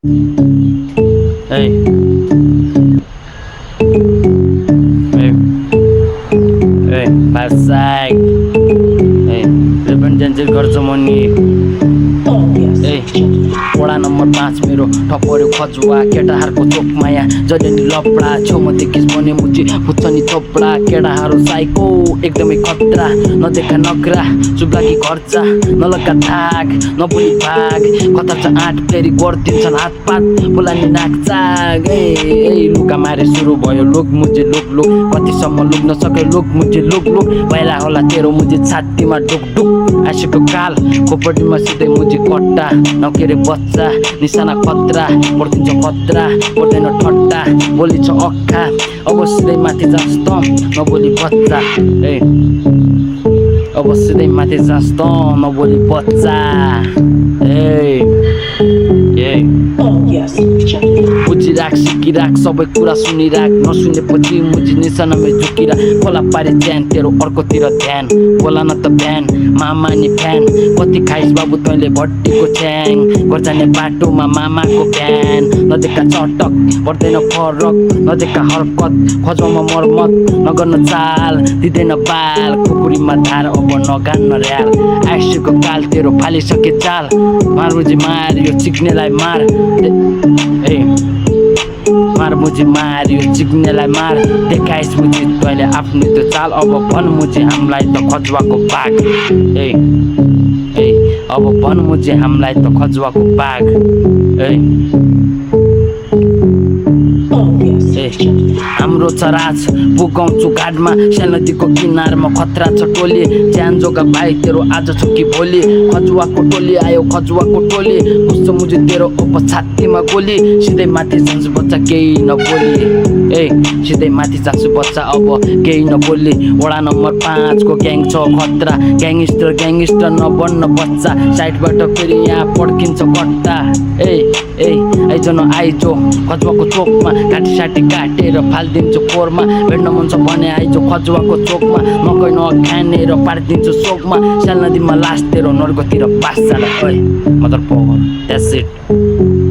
Hey, hey, hey, Pasag. Hey, represent गर्छु म नि। वडा नम्बर 5 मेरो ठपऱ्यो खजुवा केटाहरूको चोकमाया जहिले नि लपडा छेउमा देखिस भने मुची फुच्छ नि थोपडा केटाहरू साइको एकदमै खतरा नदेखा नखरा चुप्लाकी खर्चा नलगा थाक नबोली भाग कता छ आँट फेरि गरिदिन्छन् हातपात बोलानी नाकचाक ए लुका मारे सुरु भयो लुक मुझे लुक लुक कतिसम्म लुक्न सके लुक मुझे लुक लुक भइला होला तेरो मुझे छातीमा ढुक ढुक आँसुको काल खोपडीमा सिधै मुझे कट्टा नकेरे बच्चा निशाना खतरा पर्दिन्छ खतरा पर्दैन ठट्टा बोली छ अक्खा अब सिधै माथि जान्छ त नबोली बच्चा ए अब सिधै माथि जान्छ त नबोली बच्चा बुझिराख सिकिराख सबै कुरा सुनिराख नसुनेपछि मुझी निशानामै झुकिराख खोला पारी च्यान तेरो अर्कोतिर ध्यान बोला न त बिहान मामा नि फ्यान कति खाइस बाबु तैँले भट्टीको छ्याङ गर्जाने बाटोमा मामाको बिहान नदेखा चटक पर्दैन फरक नदेखा हरकत खजमा मर्मत नगर्न चाल दिँदैन बाल खुकुरीमा धार अब नगान्न र्याल आइसुको काल तेरो फालिसके चाल मारुजी मारियो चिक्नेलाई मार ए मार मुझी मारियो चिक्नेलाई मार देखाइस मुझी तैँले आफ्नो त्यो चाल अब भन मुझी हामीलाई त खजुवाको बाघ ए अब भन मुझी हामीलाई त खजुवाको बाघ ए हाम्रो छ राज पुगाउँछु घाटमा नदीको किनारमा खतरा छ टोली ज्यान जोगा भाइ तेरो आज छ कि भोलि खजुवाको टोली आयो खजुवाको टोली घुस्छ मुझे तेरो अब छातीमा गोली सिधै माथि जान्छु बच्चा केही नबोली ए सिधै माथि जान्छु बच्चा अब केही नबोली वडा नम्बर 5 को ग्याङ छ खतरा ग्याङस्टर नबन्न बच्चा साइडबाट फेरि यहाँ पड्किन्छ कट्टा ए आइज न आइजो खजुवाको चोकमा काटी साटी काटेर फालिदिन्छु कोरमा भेट्न मन छ भने आइजो खजुवाको चोकमा मकै नखानेर पारिदिन्छु सोकमा नदीमा लास तेरो नर्कोतिर पास जाला मदर पावर द्याट्स इट